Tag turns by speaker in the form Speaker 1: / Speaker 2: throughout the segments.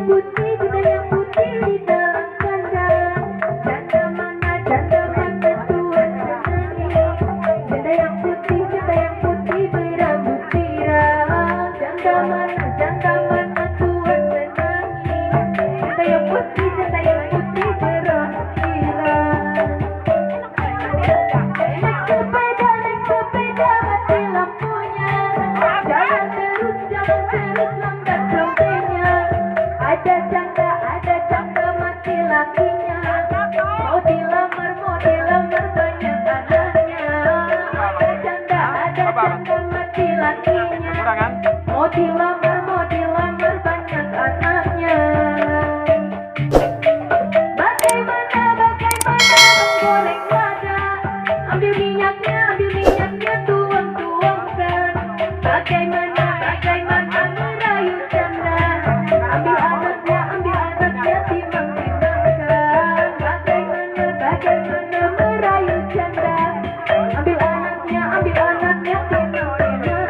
Speaker 1: putih, cinta yang putih di dalam kanda. Janda mana tuan senangi. Cinta yang putih berambut pirang. Janda mana tuan senangi. Cinta yang putih berambut pirang. Naik sepeda mati lampunya. Jalan terus lambat trompetnya. Ada janda mati lakinya. Mau dilamar banyak anaknya. Ada janda mati lakinya. Mau dilamar banyak anaknya. Bagaimana menggoreng lada. Ambil minyaknya tuang-tuangkan. Bagaimana merayu janda. Ambil anaknya timang-timangkan. Bagaimana merayu janda. Ambil anaknya timang-timangkan.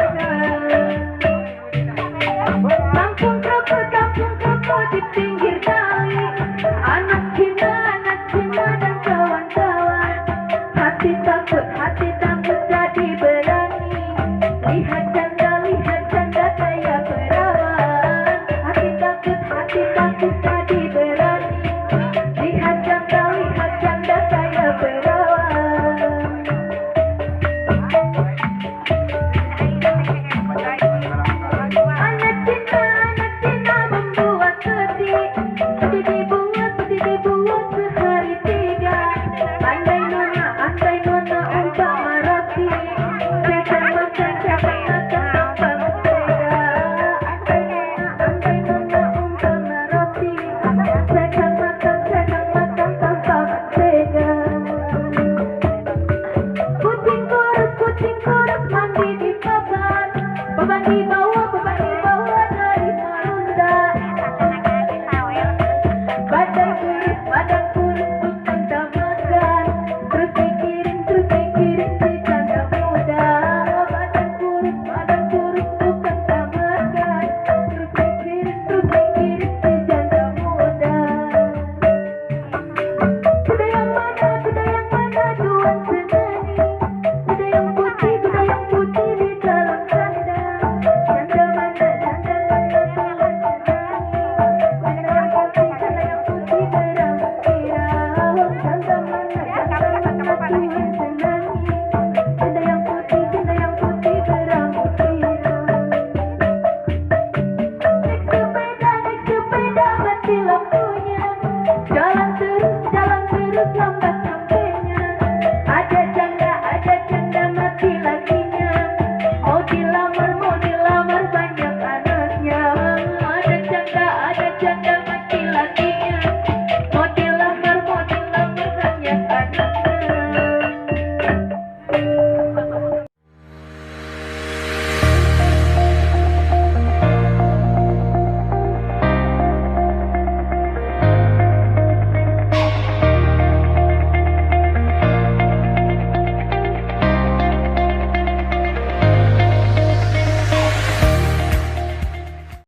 Speaker 1: Kampung kroko di pinggir kali. Anak Cina dan kawan-kawan. Hati takut jadi berani. Lihat janda kayak perawan. Hati takut jadi berani. Lihat janda kayak perawan. Anak Cina membuat sedih.